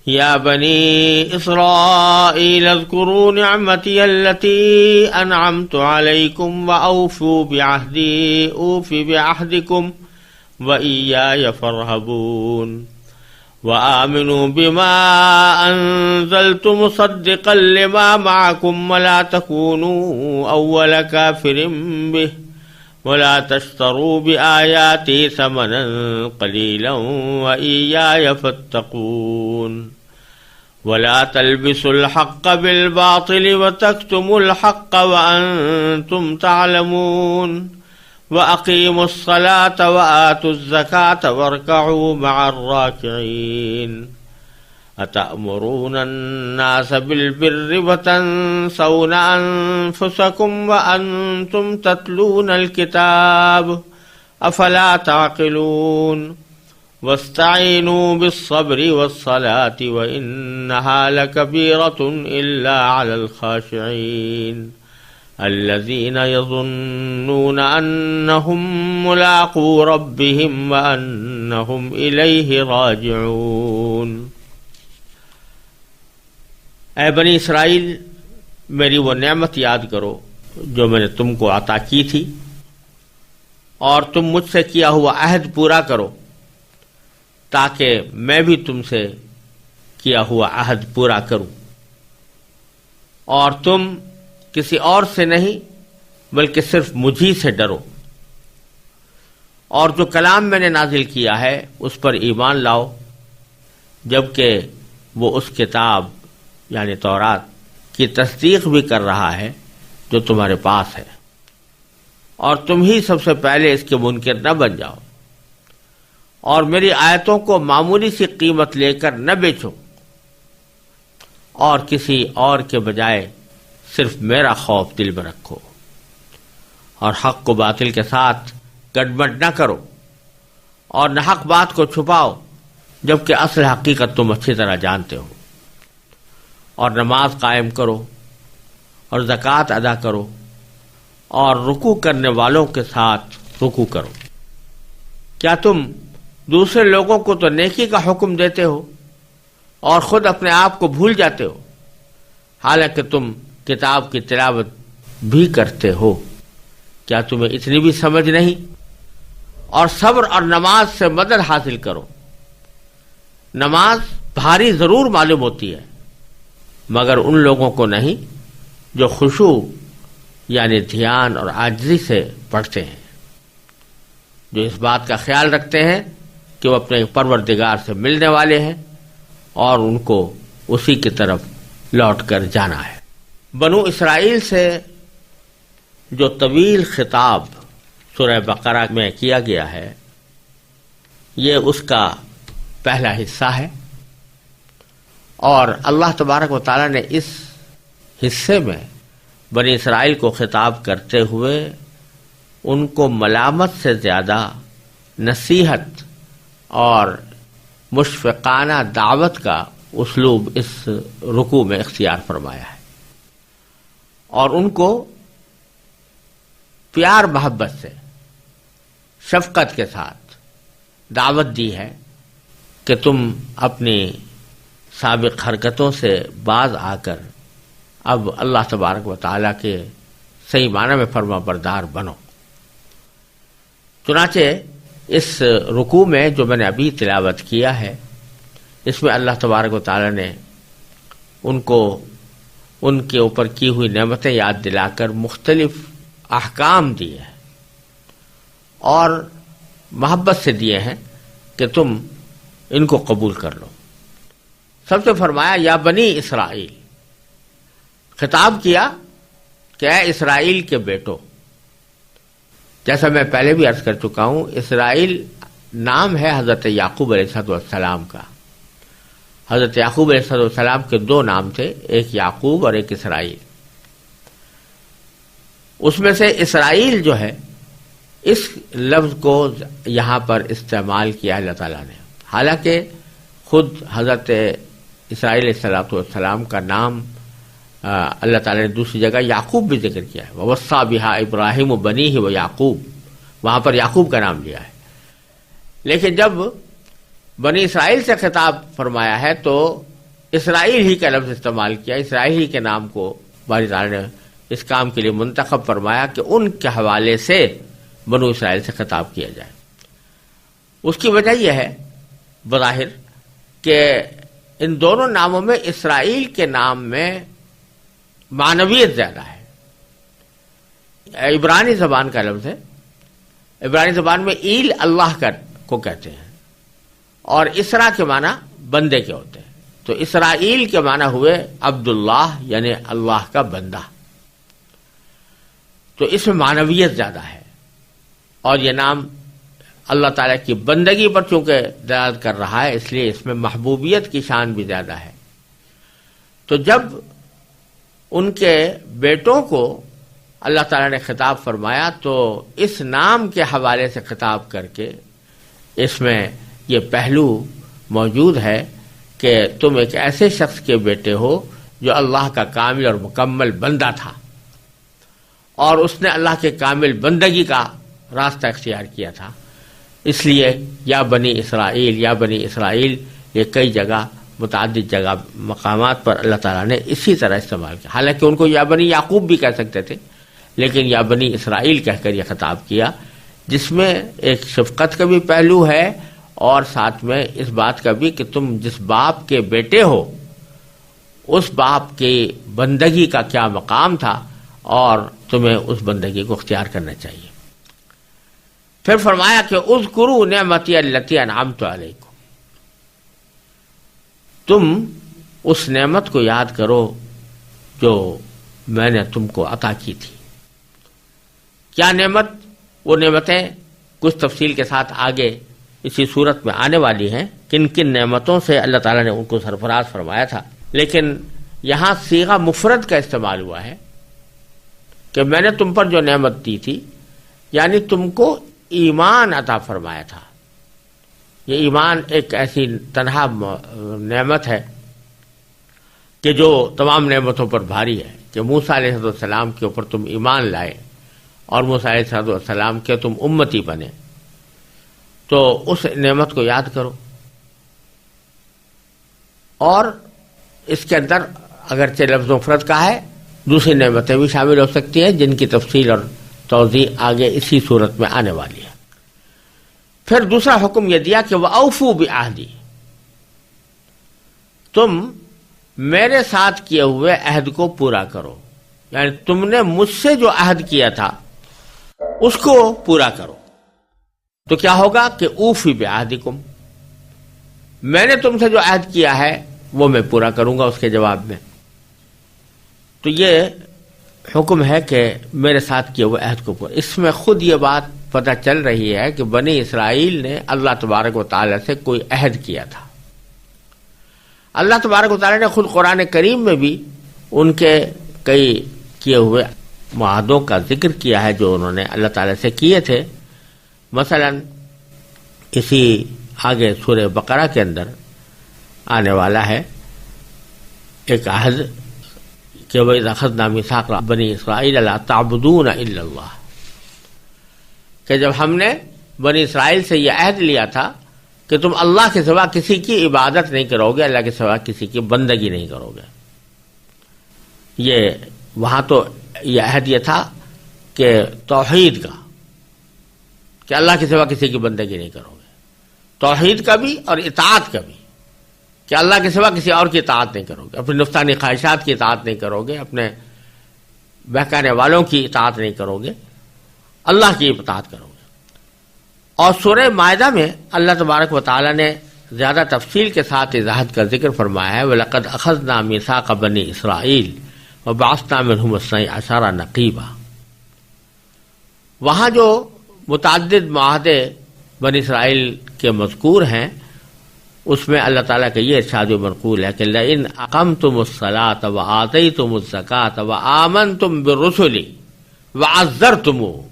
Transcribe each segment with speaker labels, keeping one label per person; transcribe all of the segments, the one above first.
Speaker 1: يا بني إسرائيل اذكروا نعمتي التي أنعمت عليكم وأوفوا بعهدي أوف بعهدكم وإياي فارهبون وآمنوا بما أنزلت مصدقا لما معكم ولا تكونوا أول كافر به ولا تشتروا بآياتي ثمنا قليلا وإياي فاتقون ولا تلبسوا الحق بالباطل وتكتموا الحق وأنتم تعلمون وأقيموا الصلاة وآتوا الزكاة واركعوا مع الراكعين أتأمرون الناس بالبر وتنسون أنفسكم وأنتم تتلون الكتاب أفلا تعقلون واستعينوا بالصبر والصلاة وإنها لكبيرة إلا على الخاشعين الذين يظنون أنهم ملاقو ربهم وأنهم إليه راجعون۔ اے بنی اسرائیل، میری وہ نعمت یاد کرو جو میں نے تم کو عطا کی تھی، اور تم مجھ سے کیا ہوا عہد پورا کرو تاکہ میں بھی تم سے کیا ہوا عہد پورا کروں، اور تم کسی اور سے نہیں بلکہ صرف مجھی سے ڈرو، اور جو کلام میں نے نازل کیا ہے اس پر ایمان لاؤ، جبکہ وہ اس کتاب یعنی تورات کی تصدیق بھی کر رہا ہے جو تمہارے پاس ہے، اور تم ہی سب سے پہلے اس کے منکر نہ بن جاؤ، اور میری آیتوں کو معمولی سی قیمت لے کر نہ بیچو، اور کسی اور کے بجائے صرف میرا خوف دل میں رکھو، اور حق کو باطل کے ساتھ گڑبڑ نہ کرو، اور نہ حق بات کو چھپاؤ جبکہ اصل حقیقت تم اچھی طرح جانتے ہو، اور نماز قائم کرو اور زکوٰۃ ادا کرو، اور رکوع کرنے والوں کے ساتھ رکوع کرو۔ کیا تم دوسرے لوگوں کو تو نیکی کا حکم دیتے ہو اور خود اپنے آپ کو بھول جاتے ہو، حالانکہ تم کتاب کی تلاوت بھی کرتے ہو؟ کیا تمہیں اتنی بھی سمجھ نہیں؟ اور صبر اور نماز سے مدد حاصل کرو۔ نماز بھاری ضرور معلوم ہوتی ہے، مگر ان لوگوں کو نہیں جو خشوع یعنی دھیان اور عاجزی سے پڑھتے ہیں، جو اس بات کا خیال رکھتے ہیں کہ وہ اپنے پروردگار سے ملنے والے ہیں اور ان کو اسی کی طرف لوٹ کر جانا ہے۔ بنو اسرائیل سے جو طویل خطاب سورہ بقرہ میں کیا گیا ہے، یہ اس کا پہلا حصہ ہے، اور اللہ تبارک و تعالیٰ نے اس حصے میں بنی اسرائیل کو خطاب کرتے ہوئے ان کو ملامت سے زیادہ نصیحت اور مشفقانہ دعوت کا اسلوب اس رکوع میں اختیار فرمایا ہے، اور ان کو پیار محبت سے شفقت کے ساتھ دعوت دی ہے کہ تم اپنی سابق حرکتوں سے باز آ کر اب اللہ تبارک و تعالیٰ کے صحیح معنی میں فرما بردار بنو۔ چنانچہ اس رکوع میں جو میں نے ابھی تلاوت کیا ہے، اس میں اللہ تبارک و تعالیٰ نے ان کو ان کے اوپر کی ہوئی نعمتیں یاد دلا کر مختلف احکام دیے ہیں، اور محبت سے دیے ہیں کہ تم ان کو قبول کر لو۔ سب سے فرمایا یا بنی اسرائیل، خطاب کیا کہ اے اسرائیل کے بیٹو۔ جیسا میں پہلے بھی عرض کر چکا ہوں، اسرائیل نام ہے حضرت یعقوب علیہ السلام کا۔ حضرت یعقوب علیہ السلام کے دو نام تھے، ایک یعقوب اور ایک اسرائیل۔ اس میں سے اسرائیل جو ہے، اس لفظ کو یہاں پر استعمال کیا اللہ تعالیٰ نے، حالانکہ خود حضرت اسرائیل علیہ السلام کا نام اللہ تعالیٰ نے دوسری جگہ یعقوب بھی ذکر کیا ہے، وَوَصَّىٰ بِهَا ابراہیم بنیہ ویعقوب، وہاں پر یعقوب کا نام لیا ہے۔ لیکن جب بنی اسرائیل سے خطاب فرمایا ہے تو اسرائیل ہی کا لفظ استعمال کیا، اسرائیل ہی کے نام کو باری تعالیٰ نے اس کام کے لیے منتخب فرمایا کہ ان کے حوالے سے بنو اسرائیل سے خطاب کیا جائے۔ اس کی وجہ یہ ہے بظاہر کہ ان دونوں ناموں میں اسرائیل کے نام میں معنویت زیادہ ہے۔ عبرانی زبان کا لفظ ہے، عبرانی زبان میں ایل اللہ کو کہتے ہیں، اور اسرا کے معنی بندے کے ہوتے ہیں، تو اسرائیل کے معنی ہوئے عبداللہ یعنی اللہ کا بندہ، تو اس میں معنویت زیادہ ہے، اور یہ نام اللہ تعالیٰ کی بندگی پر چونکہ دلالت کر رہا ہے اس لیے اس میں محبوبیت کی شان بھی زیادہ ہے۔ تو جب ان کے بیٹوں کو اللہ تعالیٰ نے خطاب فرمایا تو اس نام کے حوالے سے خطاب کر کے اس میں یہ پہلو موجود ہے کہ تم ایک ایسے شخص کے بیٹے ہو جو اللہ کا کامل اور مکمل بندہ تھا، اور اس نے اللہ کے کامل بندگی کا راستہ اختیار کیا تھا، اس لیے یا بنی اسرائیل یا بنی اسرائیل یہ کئی جگہ متعدد جگہ مقامات پر اللہ تعالیٰ نے اسی طرح استعمال کیا۔ حالانکہ ان کو یا بنی یعقوب بھی کہہ سکتے تھے، لیکن یا بنی اسرائیل کہہ کر یہ خطاب کیا، جس میں ایک شفقت کا بھی پہلو ہے اور ساتھ میں اس بات کا بھی کہ تم جس باپ کے بیٹے ہو اس باپ کی بندگی کا کیا مقام تھا اور تمہیں اس بندگی کو اختیار کرنا چاہیے۔ پھر فرمایا کہ اذکروا نعمتی التی انعمت علیکم، تم اس نعمت کو یاد کرو جو میں نے تم کو عطا کی تھی۔ کیا نعمت؟ وہ نعمتیں کچھ تفصیل کے ساتھ آگے اسی صورت میں آنے والی ہیں، کن کن نعمتوں سے اللہ تعالیٰ نے ان کو سرفراز فرمایا تھا، لیکن یہاں صیغہ مفرد کا استعمال ہوا ہے کہ میں نے تم پر جو نعمت دی تھی، یعنی تم کو ایمان عطا فرمایا تھا۔ یہ ایمان ایک ایسی تنہا نعمت ہے کہ جو تمام نعمتوں پر بھاری ہے، کہ موسیٰ علیہ السلام کے اوپر تم ایمان لائے اور موسیٰ علیہ السلام کے تم امتی بنے، تو اس نعمت کو یاد کرو۔ اور اس کے اندر اگرچہ لفظ مفرد کا ہے، دوسری نعمتیں بھی شامل ہو سکتی ہیں جن کی تفصیل اور توضیح آگے اسی صورت میں آنے والی ہے۔ پھر دوسرا حکم یہ دیا کہ وَأَوْفُوا بِعَهْدِي، تم میرے ساتھ کیے ہوئے عہد کو پورا کرو، یعنی تم نے مجھ سے جو عہد کیا تھا اس کو پورا کرو۔ تو کیا ہوگا کہ اوفی بعہدکم، میں نے تم سے جو عہد کیا ہے وہ میں پورا کروں گا اس کے جواب میں۔ تو یہ حکم ہے کہ میرے ساتھ کیے ہوئے عہد کو پورا۔ اس میں خود یہ بات پتہ چل رہی ہے کہ بنی اسرائیل نے اللہ تبارک و تعالی سے کوئی عہد کیا تھا۔ اللہ تبارک و تعالی نے خود قرآن کریم میں بھی ان کے کئی کیے ہوئے معاہدوں کا ذکر کیا ہے جو انہوں نے اللہ تعالی سے کیے تھے۔ مثلا اسی آگے سورہ بقرہ کے اندر آنے والا ہے ایک عہد کہ وَإِذْ أَخَذْنَا مِيثَاقَ بَنِي إِسْرَائِيلَ لَا تَعْبُدُونَ إِلَّا اللَّهَ، کہ جب ہم نے بنی اسرائیل سے یہ عہد لیا تھا کہ تم اللہ کے سوا کسی کی عبادت نہیں کرو گے، اللہ کے سوا کسی کی بندگی نہیں کرو گے۔ یہ وہاں تو یہ عہد یہ تھا کہ توحید کا، کہ اللہ کے سوا کسی کی بندگی نہیں کرو گے، توحید کا بھی اور اطاعت کا بھی، کہ اللہ کے سوا کسی اور کی اطاعت نہیں کرو گے، اپنی نفسانی خواہشات کی اطاعت نہیں کرو گے، اپنے بہکانے والوں کی اطاعت نہیں کرو گے، اللہ کی اطاعت کرو گے۔ اور سورہ مائدہ میں اللہ تبارک و تعالی نے زیادہ تفصیل کے ساتھ اس عہد کا ذکر فرمایا ہے، وَلَقَدْ أَخَذْنَا مِيثَاقَ بَنِي إِسْرَائِيلَ وَبَعَثْنَا مِنْهُمُ اثْنَيْ عَشَرَ نَقِيبًا۔ وہاں جو متعدد معاہدے بنی اسرائیل کے مذکور ہیں اس میں اللہ تعالیٰ کا یہ ارشاد و منقول ہے کہ لَإِنْ أَقَمْتُمُ الصَّلَاةَ وَآتَيْتُمُ الزَّكَاةَ وَآمَنْتُمْ بِالرُّسُلِ وَعَزَّرْتُمُوهُمْ،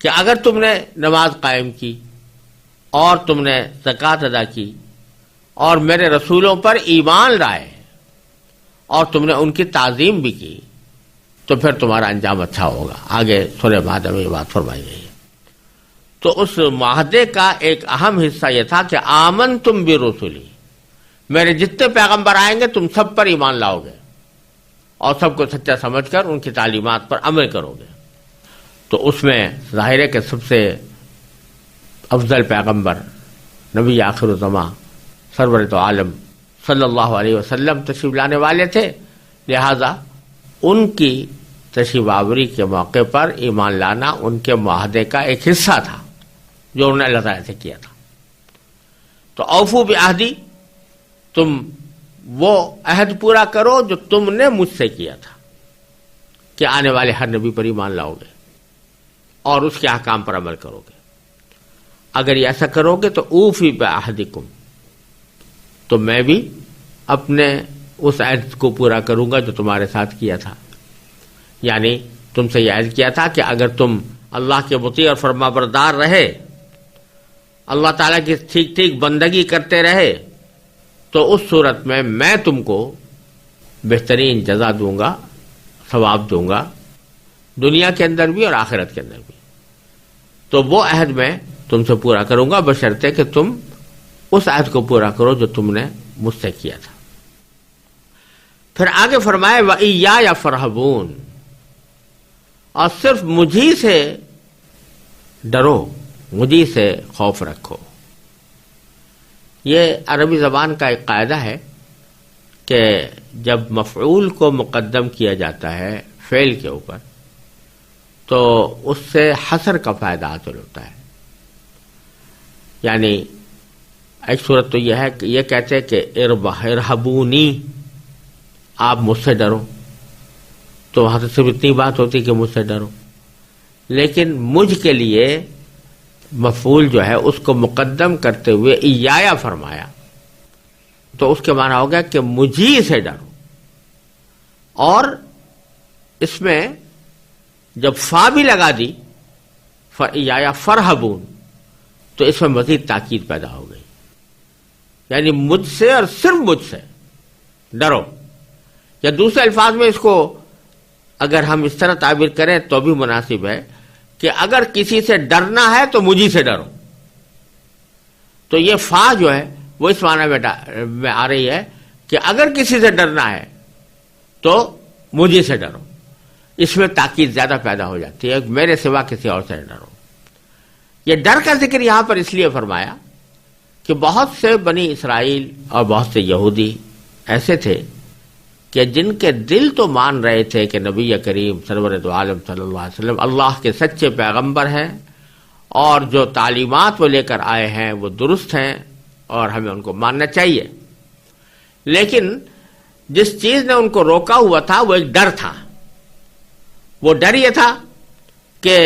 Speaker 1: کہ اگر تم نے نماز قائم کی اور تم نے زکوٰۃ ادا کی اور میرے رسولوں پر ایمان لائے اور تم نے ان کی تعظیم بھی کی تو پھر تمہارا انجام اچھا ہوگا۔ آگے سورہ مائدہ میں یہ بات فرمائی گئی ہے۔ تو اس معاہدے کا ایک اہم حصہ یہ تھا کہ آمنتم برسلی، میرے جتنے پیغمبر آئیں گے تم سب پر ایمان لاؤ گے اور سب کو سچا سمجھ کر ان کی تعلیمات پر عمل کرو گے. تو اس میں ظاہر ہے کہ سب سے افضل پیغمبر نبی آخر الزمان سرور تو عالم صلی اللہ علیہ وسلم تشریف لانے والے تھے، لہذا ان کی تشریف آوری کے موقع پر ایمان لانا ان کے معاہدے کا ایک حصہ تھا جو انہوں نے اللہ تعالیٰ سے کیا تھا. تو اوفو بعہدی، تم وہ عہد پورا کرو جو تم نے مجھ سے کیا تھا کہ آنے والے ہر نبی پر ایمان لاؤ گے اور اس کے احکام پر عمل کرو گے. اگر یہ ایسا کرو گے تو اوفی بعہدکم، تو میں بھی اپنے اس عہد کو پورا کروں گا جو تمہارے ساتھ کیا تھا. یعنی تم سے یہ عہد کیا تھا کہ اگر تم اللہ کے مطیع اور فرما بردار رہے، اللہ تعالیٰ کی ٹھیک ٹھیک بندگی کرتے رہے، تو اس صورت میں تم کو بہترین جزا دوں گا، ثواب دوں گا، دنیا کے اندر بھی اور آخرت کے اندر بھی. تو وہ عہد میں تم سے پورا کروں گا بشرطے کہ تم اس عہد کو پورا کرو جو تم نے مجھ سے کیا تھا. پھر آگے فرمائے وَإِيَّايَ فَارْهَبُونَ، اور صرف مجھی سے ڈرو، مجھی سے خوف رکھو. یہ عربی زبان کا ایک قاعدہ ہے کہ جب مفعول کو مقدم کیا جاتا ہے فعل کے اوپر تو اس سے حصر کا فائدہ حاصل ہوتا ہے. یعنی ایک صورت تو یہ ہے کہ یہ کہتے ہیں کہ ارہبونی، آپ مجھ سے ڈرو، تو وہاں سے صرف اتنی بات ہوتی کہ مجھ سے ڈرو. لیکن مجھ کے لیے مفعول جو ہے اس کو مقدم کرتے ہوئے ایایا فرمایا، تو اس کے معنی ہو گیا کہ مجھی سے ڈرو. اور اس میں جب فا بھی لگا دی ایایا فرہبون، تو اس میں مزید تاکید پیدا ہو گئی. یعنی مجھ سے اور صرف مجھ سے ڈرو. یا دوسرے الفاظ میں اس کو اگر ہم اس طرح تعبیر کریں تو بھی مناسب ہے کہ اگر کسی سے ڈرنا ہے تو مجھی سے ڈرو. تو یہ فا جو ہے وہ اس معنی میں آ رہی ہے کہ اگر کسی سے ڈرنا ہے تو مجھی سے ڈرو. اس میں تاکید زیادہ پیدا ہو جاتی ہے، میرے سوا کسی اور سے ڈرو. یہ ڈر کا ذکر یہاں پر اس لیے فرمایا کہ بہت سے بنی اسرائیل اور بہت سے یہودی ایسے تھے کہ جن کے دل تو مان رہے تھے کہ نبی کریم سرور دو عالم صلی اللہ علیہ وسلم اللہ کے سچے پیغمبر ہیں اور جو تعلیمات وہ لے کر آئے ہیں وہ درست ہیں اور ہمیں ان کو ماننا چاہیے. لیکن جس چیز نے ان کو روکا ہوا تھا وہ ایک ڈر تھا. وہ ڈر یہ تھا کہ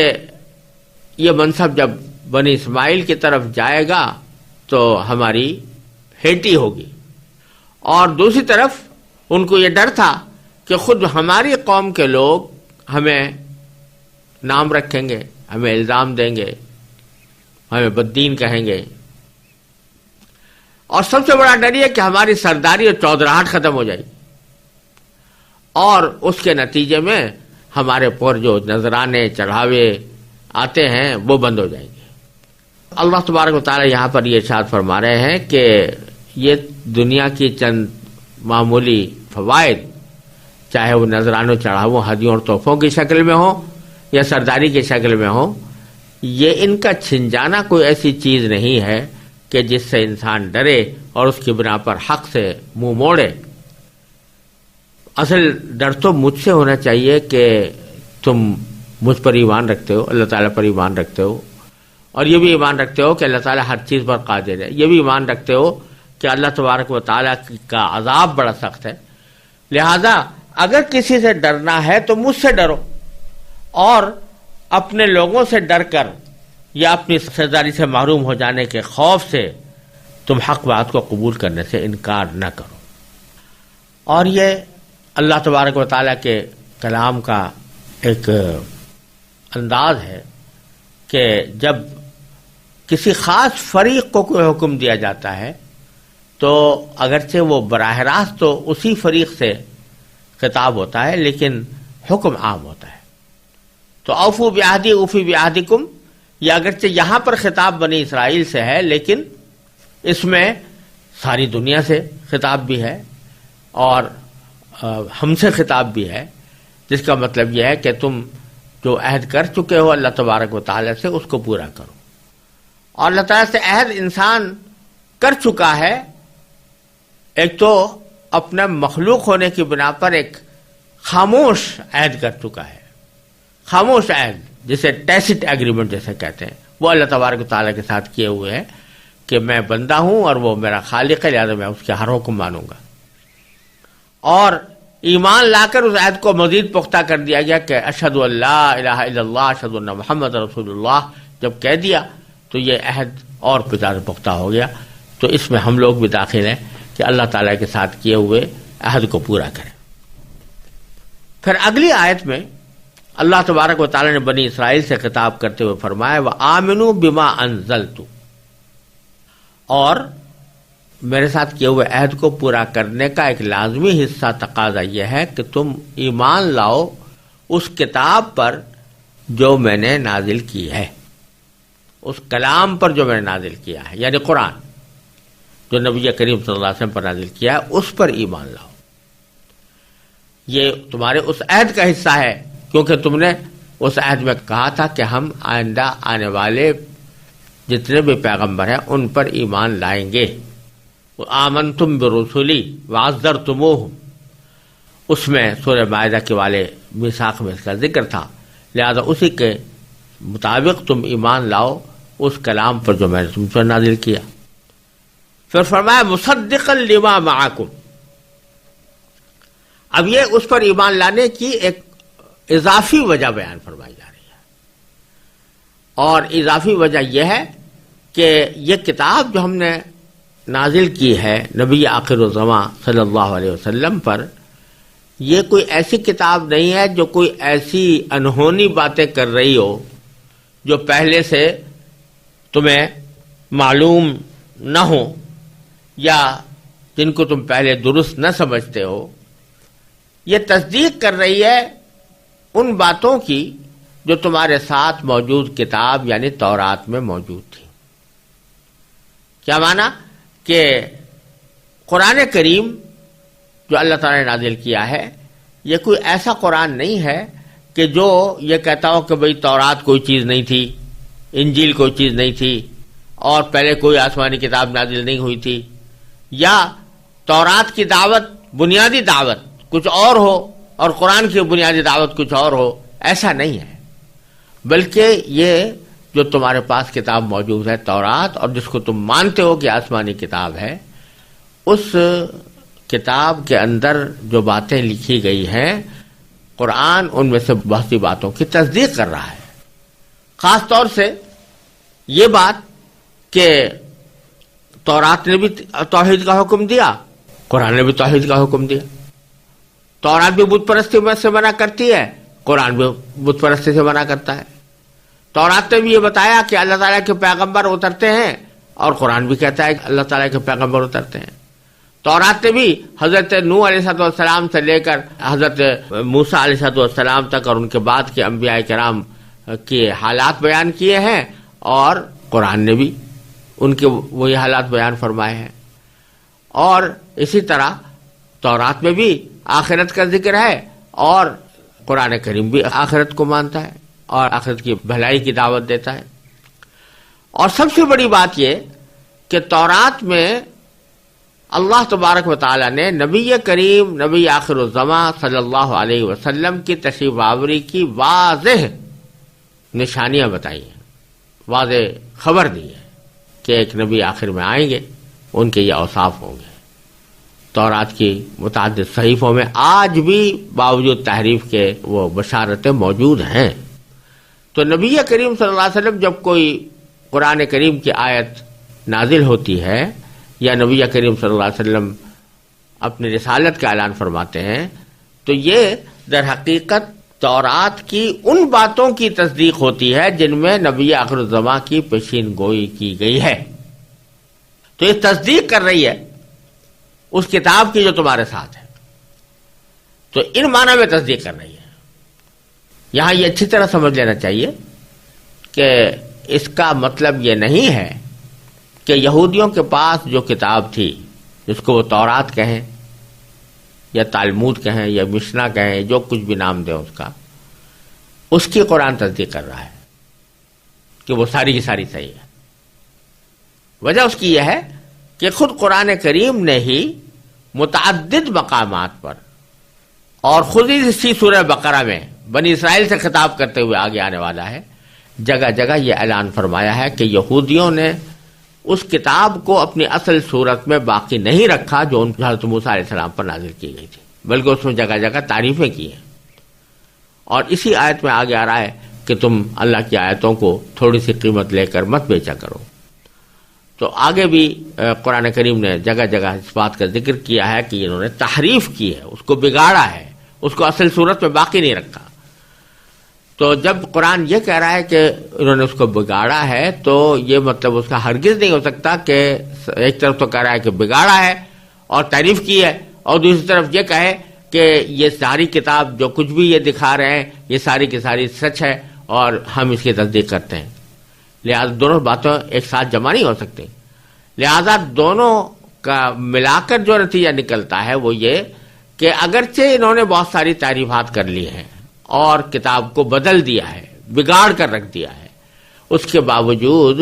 Speaker 1: یہ منصب جب بنی اسماعیل کی طرف جائے گا تو ہماری ہیٹی ہوگی، اور دوسری طرف ان کو یہ ڈر تھا کہ خود ہماری قوم کے لوگ ہمیں نام رکھیں گے، ہمیں الزام دیں گے، ہمیں بددین کہیں گے، اور سب سے بڑا ڈر یہ کہ ہماری سرداری اور چودراہٹ ختم ہو جائے گی اور اس کے نتیجے میں ہمارے پر جو نذرانے چڑھاوے آتے ہیں وہ بند ہو جائیں گے. اللہ تبارک و تعالی یہاں پر یہ ارشاد فرما رہے ہیں کہ یہ دنیا کی چند معمولی فوائد، چاہے وہ نذرانوں چڑھاووں ہدیوں اور تحفوں کی شکل میں ہو یا سرداری کی شکل میں ہو، یہ ان کا چھن جانا کوئی ایسی چیز نہیں ہے کہ جس سے انسان ڈرے اور اس کی بنا پر حق سے منہ موڑے. اصل ڈر تو مجھ سے ہونا چاہیے کہ تم مجھ پر ایمان رکھتے ہو، اللہ تعالیٰ پر ایمان رکھتے ہو، اور یہ بھی ایمان رکھتے ہو کہ اللہ تعالیٰ ہر چیز پر قادر ہے. یہ بھی ایمان رکھتے ہو کہ اللہ تبارک و تعالیٰ کا عذاب بڑا سخت ہے. لہذا اگر کسی سے ڈرنا ہے تو مجھ سے ڈرو، اور اپنے لوگوں سے ڈر کر یا اپنی سرداری سے محروم ہو جانے کے خوف سے تم حق بات کو قبول کرنے سے انکار نہ کرو. اور یہ اللہ تبارک و تعالیٰ کے کلام کا ایک انداز ہے کہ جب کسی خاص فریق کو کوئی حکم دیا جاتا ہے تو اگرچہ وہ براہ راست تو اسی فریق سے خطاب ہوتا ہے لیکن حکم عام ہوتا ہے. تو اوفو بعہدی اوفی بعہدکم، یہ اگرچہ یہاں پر خطاب بنی اسرائیل سے ہے لیکن اس میں ساری دنیا سے خطاب بھی ہے اور ہم سے خطاب بھی ہے، جس کا مطلب یہ ہے کہ تم جو عہد کر چکے ہو اللہ تبارک و تعالیٰ سے اس کو پورا کرو. اور اللہ تعالیٰ سے عہد انسان کر چکا ہے، ایک تو اپنا مخلوق ہونے کی بنا پر ایک خاموش عہد کر چکا ہے، خاموش عہد جسے ٹیسٹ ایگریمنٹ جیسے کہتے ہیں، وہ اللہ تبارک و تعالیٰ کے ساتھ کیے ہوئے ہے کہ میں بندہ ہوں اور وہ میرا خالق ہے، لہذا میں اس کے ہر حکم مانوں گا. اور ایمان لا کر اس عہد کو مزید پختہ کر دیا گیا کہ اشہد ان لا الہ الا اللہ اشہد ان محمد رسول اللہ جب کہہ دیا تو یہ عہد اور زیادہ پختہ ہو گیا. تو اس میں ہم لوگ بھی داخل ہیں کہ اللہ تعالیٰ کے ساتھ کیے ہوئے عہد کو پورا کریں. پھر اگلی آیت میں اللہ تبارک و تعالیٰ نے بنی اسرائیل سے خطاب کرتے ہوئے فرمایا وَآمِنُوا بِمَا أَنزَلْتُ، اور میرے ساتھ کیے ہوئے عہد کو پورا کرنے کا ایک لازمی حصہ تقاضا یہ ہے کہ تم ایمان لاؤ اس کتاب پر جو میں نے نازل کی ہے، اس کلام پر جو میں نے نازل کیا ہے، یعنی قرآن جو نبی کریم صلی اللہ علیہ وسلم پر نازل کیا ہے اس پر ایمان لاؤ. یہ تمہارے اس عہد کا حصہ ہے، کیونکہ تم نے اس عہد میں کہا تھا کہ ہم آئندہ آنے والے جتنے بھی پیغمبر ہیں ان پر ایمان لائیں گے. آمنتم برسلی وعزرتموہم، اس میں سورہ مائدہ کے والے میثاق میں اس کا ذکر تھا، لہذا اسی کے مطابق تم ایمان لاؤ اس کلام پر جو میں نے تم پر نازل کیا. پھر فرمایا مصدقا لما معکم، اب یہ اس پر ایمان لانے کی ایک اضافی وجہ بیان فرمائی جا رہی ہے، اور اضافی وجہ یہ ہے کہ یہ کتاب جو ہم نے نازل کی ہے نبی آخر الزمان صلی اللہ علیہ وسلم پر، یہ کوئی ایسی کتاب نہیں ہے جو کوئی ایسی انہونی باتیں کر رہی ہو جو پہلے سے تمہیں معلوم نہ ہو یا جن کو تم پہلے درست نہ سمجھتے ہو. یہ تصدیق کر رہی ہے ان باتوں کی جو تمہارے ساتھ موجود کتاب یعنی تورات میں موجود تھی. کیا معنی کہ قرآن کریم جو اللہ تعالیٰ نے نازل کیا ہے یہ کوئی ایسا قرآن نہیں ہے کہ جو یہ کہتا ہو کہ بھئی تورات کوئی چیز نہیں تھی، انجیل کوئی چیز نہیں تھی، اور پہلے کوئی آسمانی کتاب نازل نہیں ہوئی تھی، یا تورات کی دعوت بنیادی دعوت کچھ اور ہو اور قرآن کی بنیادی دعوت کچھ اور ہو. ایسا نہیں ہے، بلکہ یہ جو تمہارے پاس کتاب موجود ہے تورات، اور جس کو تم مانتے ہو کہ آسمانی کتاب ہے، اس کتاب کے اندر جو باتیں لکھی گئی ہیں قرآن ان میں سے بہت سی باتوں کی تصدیق کر رہا ہے. خاص طور سے یہ بات کہ تورات نے بھی توحید کا حکم دیا، قرآن نے بھی توحید کا حکم دیا. تورات بھی بت پرستی سے منع کرتی ہے، قرآن بھی بت پرستی سے منع کرتا ہے. تورات نے بھی یہ بتایا کہ اللہ تعالیٰ کے پیغمبر اترتے ہیں، اور قرآن بھی کہتا ہے کہ اللہ تعالیٰ کے پیغمبر اترتے ہیں. تورات نے بھی حضرت نوح علیہ السلام سے لے کر حضرت موسیٰ علیہ السلام تک اور ان کے بعد کے انبیاء کرام کے حالات بیان کیے ہیں، اور قرآن نے بھی ان کے وہی حالات بیان فرمائے ہیں. اور اسی طرح تورات میں بھی آخرت کا ذکر ہے، اور قرآن کریم بھی آخرت کو مانتا ہے اور آخرت کی بھلائی کی دعوت دیتا ہے. اور سب سے بڑی بات یہ کہ تورات میں اللہ تبارک و تعالیٰ نے نبی کریم نبی آخر الزمان صلی اللہ علیہ وسلم کی تشریف آوری کی واضح نشانیاں بتائی ہیں، واضح خبر دی ہے کہ ایک نبی آخر میں آئیں گے، ان کے یہ اوصاف ہوں گے. تورات کی متعدد صحیفوں میں آج بھی باوجود تحریف کے وہ بشارتیں موجود ہیں. تو نبی کریم صلی اللہ علیہ وسلم جب کوئی قرآن کریم کی آیت نازل ہوتی ہے یا نبی کریم صلی اللہ علیہ وسلم اپنی رسالت کا اعلان فرماتے ہیں، تو یہ در حقیقت تورات کی ان باتوں کی تصدیق ہوتی ہے جن میں نبی آخر الزمان کی پیشین گوئی کی گئی ہے. تو یہ تصدیق کر رہی ہے اس کتاب کی جو تمہارے ساتھ ہے. تو ان معنی میں تصدیق کر رہی ہے. یہاں یہ اچھی طرح سمجھ لینا چاہیے کہ اس کا مطلب یہ نہیں ہے کہ یہودیوں کے پاس جو کتاب تھی جس کو وہ تورات کہیں یا تالمود کہیں یا مشنا کہیں، جو کچھ بھی نام دیں اس کا، اس کی قرآن تصدیق کر رہا ہے کہ وہ ساری کی ساری صحیح ہے۔ وجہ اس کی یہ ہے کہ خود قرآن کریم نے ہی متعدد مقامات پر اور خود ہی اسی سورہ بقرہ میں بنی اسرائیل سے خطاب کرتے ہوئے آگے آنے والا ہے، جگہ جگہ یہ اعلان فرمایا ہے کہ یہودیوں نے اس کتاب کو اپنی اصل صورت میں باقی نہیں رکھا جو ان حضرت موسیٰ علیہ السلام پر نازل کی گئی تھی، بلکہ اس میں جگہ جگہ تعریفیں کی ہیں۔ اور اسی آیت میں آگے آ رہا ہے کہ تم اللہ کی آیتوں کو تھوڑی سی قیمت لے کر مت بیچا کرو۔ تو آگے بھی قرآن کریم نے جگہ جگہ اس بات کا ذکر کیا ہے کہ انہوں نے تحریف کی ہے، اس کو بگاڑا ہے، اس کو اصل صورت میں باقی نہیں رکھا۔ تو جب قرآن یہ کہہ رہا ہے کہ انہوں نے اس کو بگاڑا ہے، تو یہ مطلب اس کا ہرگز نہیں ہو سکتا کہ ایک طرف تو کہہ رہا ہے کہ بگاڑا ہے اور تعریف کی ہے، اور دوسری طرف یہ کہے کہ یہ ساری کتاب جو کچھ بھی یہ دکھا رہے ہیں یہ ساری کی ساری سچ ہے اور ہم اس کی تصدیق کرتے ہیں۔ لہذا دونوں باتیں ایک ساتھ جمع نہیں ہو سکتی، لہذا دونوں کا ملا کر جو نتیجہ نکلتا ہے وہ یہ کہ اگرچہ انہوں نے بہت ساری تعریفات کر لی ہیں اور کتاب کو بدل دیا ہے، بگاڑ کر رکھ دیا ہے، اس کے باوجود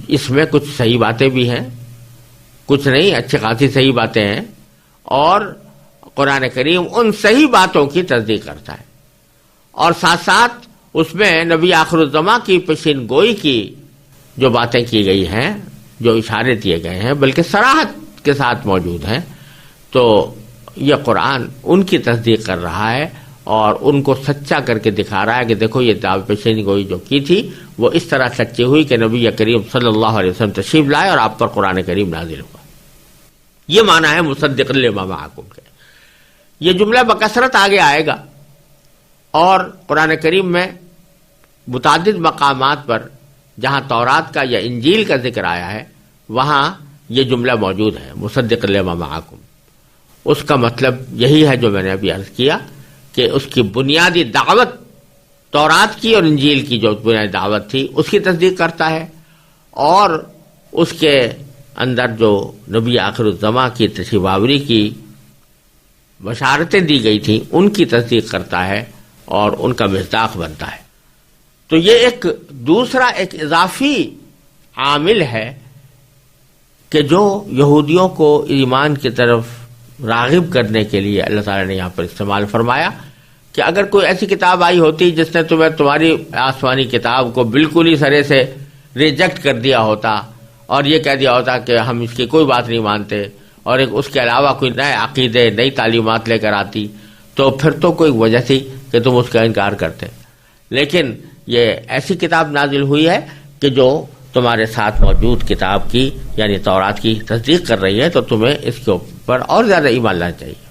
Speaker 1: اس میں کچھ صحیح باتیں بھی ہیں، کچھ نہیں اچھی خاصی صحیح باتیں ہیں، اور قرآن کریم ان صحیح باتوں کی تصدیق کرتا ہے، اور ساتھ ساتھ اس میں نبی آخر الزماں کی پیشین گوئی کی جو باتیں کی گئی ہیں، جو اشارے دیے گئے ہیں، بلکہ صراحت کے ساتھ موجود ہیں۔ تو یہ قرآن ان کی تصدیق کر رہا ہے اور ان کو سچا کر کے دکھا رہا ہے کہ دیکھو یہ پیشین گوئی جو کی تھی وہ اس طرح سچی ہوئی کہ نبی کریم صلی اللہ علیہ وسلم تشریف لائے اور آپ پر قرآن کریم نازل ہوا۔ یہ معنی ہے مصدق لما معکم کے۔ یہ جملہ بکثرت آگے آئے گا، اور قرآن کریم میں متعدد مقامات پر جہاں تورات کا یا انجیل کا ذکر آیا ہے وہاں یہ جملہ موجود ہے، مصدق لما معکم۔ اس کا مطلب یہی ہے جو میں نے ابھی عرض کیا کہ اس کی بنیادی دعوت تورات کی اور انجیل کی جو بنیادی دعوت تھی اس کی تصدیق کرتا ہے، اور اس کے اندر جو نبی آخر الزماں کی تشریف آوری کی بشارتیں دی گئی تھیں ان کی تصدیق کرتا ہے اور ان کا مصداق بنتا ہے۔ تو یہ ایک دوسرا ایک اضافی عامل ہے کہ جو یہودیوں کو ایمان کی طرف راغب کرنے کے لیے اللہ تعالیٰ نے یہاں پر استعمال فرمایا کہ اگر کوئی ایسی کتاب آئی ہوتی جس نے تمہاری آسمانی کتاب کو بالکل ہی سرے سے ریجیکٹ کر دیا ہوتا اور یہ کہہ دیا ہوتا کہ ہم اس کی کوئی بات نہیں مانتے، اور ایک اس کے علاوہ کوئی نئے عقیدے نئی تعلیمات لے کر آتی، تو پھر تو کوئی وجہ تھی کہ تم اس کا انکار کرتے۔ لیکن یہ ایسی کتاب نازل ہوئی ہے کہ جو تمہارے ساتھ موجود کتاب کی یعنی تورات کی تصدیق کر رہی ہے، تو تمہیں اس کے اوپر اور زیادہ ایمان لانا چاہیے۔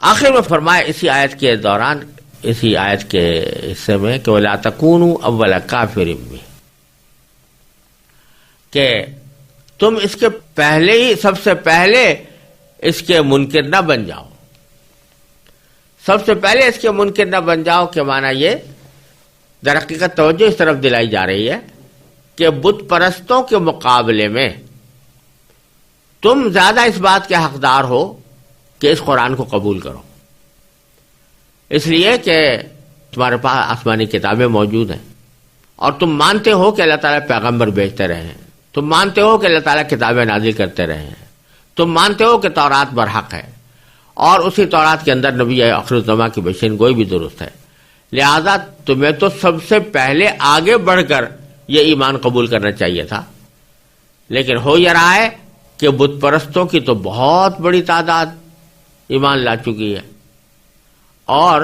Speaker 1: آخر میں فرمایا اسی آیت کے دوران، اسی آیت کے حصے میں کہ وَلَا تَكُونُوا أَوَّلَ كَافِرٍ بِهِ، کہ تم اس کے پہلے ہی سب سے پہلے اس کے منکر نہ بن جاؤ۔ سب سے پہلے اس کے منکر نہ بن جاؤ کہ معنی یہ در حقیقت توجہ اس طرف دلائی جا رہی ہے کہ بت پرستوں کے مقابلے میں تم زیادہ اس بات کے حقدار ہو کہ اس قرآن کو قبول کرو، اس لیے کہ تمہارے پاس آسمانی کتابیں موجود ہیں اور تم مانتے ہو کہ اللہ تعالیٰ پیغمبر بھیجتے رہے ہیں، تم مانتے ہو کہ اللہ تعالیٰ کتابیں نازل کرتے رہے ہیں، تم مانتے ہو کہ تورات برحق ہے اور اسی تورات کے اندر نبی آخر الزماں کی پیشین گوئی بھی درست ہے، لہذا تمہیں تو سب سے پہلے آگے بڑھ کر یہ ایمان قبول کرنا چاہیے تھا۔ لیکن ہو یہ رہا ہے کہ بت پرستوں کی تو بہت بڑی تعداد ایمان لا چکی ہے اور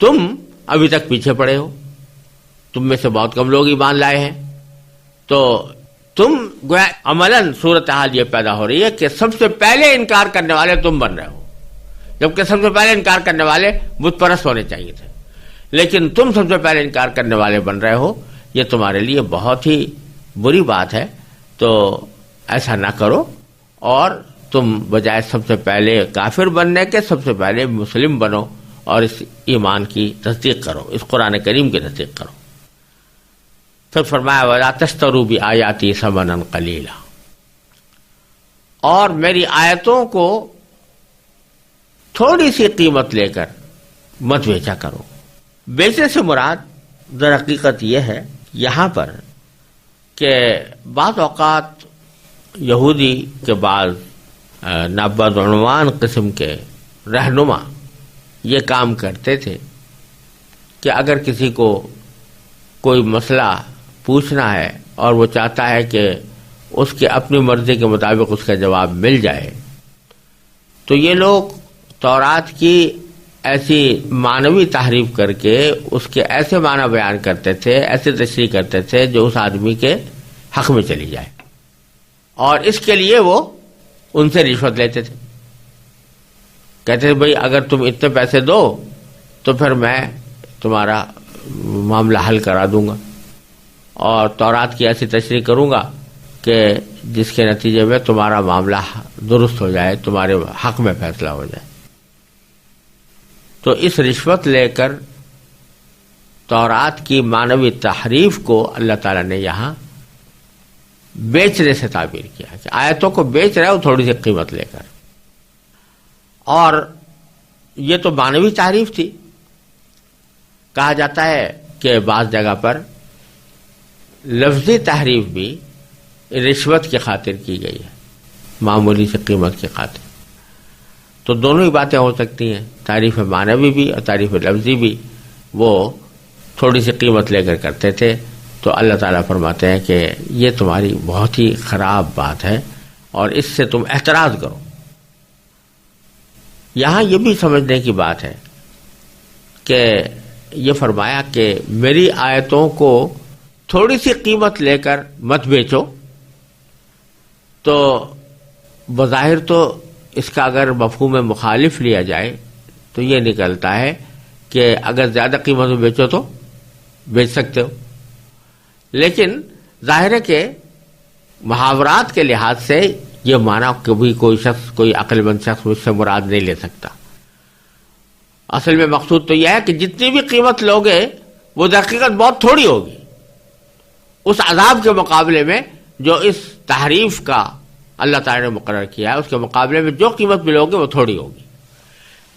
Speaker 1: تم ابھی تک پیچھے پڑے ہو، تم میں سے بہت کم لوگ ایمان لائے ہیں۔ تو تم گویا عملاً صورتحال یہ پیدا ہو رہی ہے کہ سب سے پہلے انکار کرنے والے تم بن رہے ہو، جبکہ سب سے پہلے انکار کرنے والے بت پرست ہونے چاہیے تھے، لیکن تم سب سے پہلے انکار کرنے والے بن رہے ہو۔ یہ تمہارے لیے بہت ہی بری بات ہے، تو ایسا نہ کرو، اور تم بجائے سب سے پہلے کافر بننے کے سب سے پہلے مسلم بنو اور اس ایمان کی تصدیق کرو، اس قرآن کریم کی تصدیق کرو۔ پھر فرمایا وَلَا تَشْتَرُوا بِآيَاتِي ثَمَنًا قَلِيلًا، اور میری آیتوں کو تھوڑی سی قیمت لے کر مت بیچا کرو۔ بیچنے سے مراد در حقیقت یہ ہے یہاں پر کہ بعض اوقات یہودی کے بعض نابدعنوان قسم کے رہنما یہ کام کرتے تھے کہ اگر کسی کو کوئی مسئلہ پوچھنا ہے اور وہ چاہتا ہے کہ اس کے اپنی مرضی کے مطابق اس کا جواب مل جائے، تو یہ لوگ تورات کی ایسی معنوی تحریف کر کے اس کے ایسے معنی بیان کرتے تھے، ایسے تشریح کرتے تھے جو اس آدمی کے حق میں چلی جائے، اور اس کے لیے وہ ان سے رشوت لیتے تھے۔ کہتے تھے بھئی اگر تم اتنے پیسے دو تو پھر میں تمہارا معاملہ حل کرا دوں گا اور تورات کی ایسی تشریح کروں گا کہ جس کے نتیجے میں تمہارا معاملہ درست ہو جائے، تمہارے حق میں فیصلہ ہو جائے۔ تو اس رشوت لے کر تورات کی معنوی تحریف کو اللہ تعالیٰ نے یہاں بیچنے سے تعبیر کیا کہ آیتوں کو بیچ رہے ہو تھوڑی سی قیمت لے کر۔ اور یہ تو معنوی تعریف تھی۔ کہا جاتا ہے کہ بعض جگہ پر لفظی تحریف بھی رشوت کی خاطر کی گئی ہے، معمولی سی قیمت کی خاطر۔ تو دونوں ہی باتیں ہو سکتی ہیں، تعریف معنوی بھی اور تعریف لفظی بھی وہ تھوڑی سی قیمت لے کر کرتے تھے۔ تو اللہ تعالیٰ فرماتے ہیں کہ یہ تمہاری بہت ہی خراب بات ہے اور اس سے تم احتراز کرو۔ یہاں یہ بھی سمجھنے کی بات ہے کہ یہ فرمایا کہ میری آیتوں کو تھوڑی سی قیمت لے کر مت بیچو، تو بظاہر تو اس کا اگر مفہوم مخالف لیا جائے تو یہ نکلتا ہے کہ اگر زیادہ قیمت میں بیچو تو بیچ سکتے ہو، لیکن ظاہر ہے کہ محاورات کے لحاظ سے یہ معنی کبھی کوئی شخص، کوئی عقل مند شخص مجھ سے مراد نہیں لے سکتا۔ اصل میں مقصود تو یہ ہے کہ جتنی بھی قیمت لوگے وہ حقیقت بہت تھوڑی ہوگی اس عذاب کے مقابلے میں جو اس تحریف کا اللہ تعالی نے مقرر کیا ہے، اس کے مقابلے میں جو قیمت بھی لوگے وہ تھوڑی ہوگی۔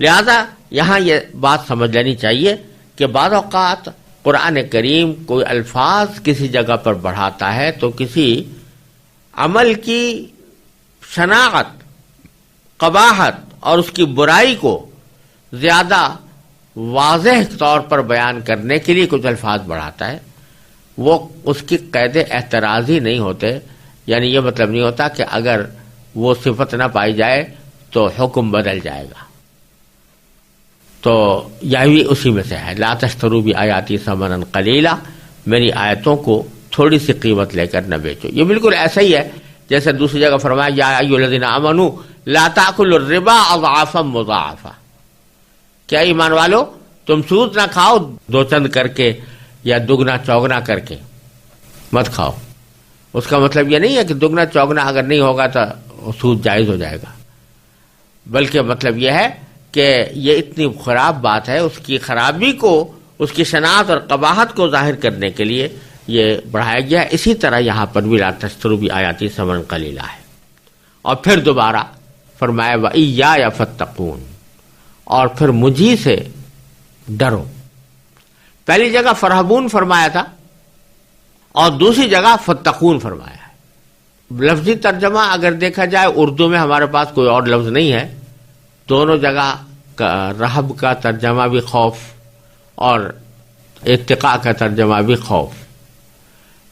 Speaker 1: لہذا یہاں یہ بات سمجھ لینی چاہیے کہ بعض اوقات قرآن کریم کوئی الفاظ کسی جگہ پر بڑھاتا ہے تو کسی عمل کی شناخت، قباحت اور اس کی برائی کو زیادہ واضح طور پر بیان کرنے کے لیے کچھ الفاظ بڑھاتا ہے۔ وہ اس کی قید اعتراضی نہیں ہوتے، یعنی یہ مطلب نہیں ہوتا کہ اگر وہ صفت نہ پائی جائے تو حکم بدل جائے گا۔ تو یہ بھی اسی میں سے ہے، لا تشتروا بآیاتی ثمنا قلیلا، میری آیتوں کو تھوڑی سی قیمت لے کر نہ بیچو۔ یہ بالکل ایسا ہی ہے جیسے دوسری جگہ فرمایا یا ایھا الذین آمنوا لا تأکلوا الربا اضعافا مضاعفا، کیا ایمان والو تم سود نہ کھاؤ دو چند کر کے یا دگنا چوگنا کر کے مت کھاؤ۔ اس کا مطلب یہ نہیں ہے کہ دگنا چوگنا اگر نہیں ہوگا تو سود جائز ہو جائے گا، بلکہ مطلب یہ ہے کہ یہ اتنی خراب بات ہے، اس کی خرابی کو، اس کی شناخت اور قباحت کو ظاہر کرنے کے لیے یہ بڑھایا گیا۔ اسی طرح یہاں پر بھی لا تشتروا بآیاتی ثمنا قلیلا ہے۔ اور پھر دوبارہ فرمایا وإیایا فاتقون، اور پھر مجھی سے ڈرو۔ پہلی جگہ فرحبون فرمایا تھا اور دوسری جگہ فتقون فرمایا ہے۔ لفظی ترجمہ اگر دیکھا جائے اردو میں ہمارے پاس کوئی اور لفظ نہیں ہے، دونوں جگہ رہب کا ترجمہ بھی خوف اور اتقاء کا ترجمہ بھی خوف،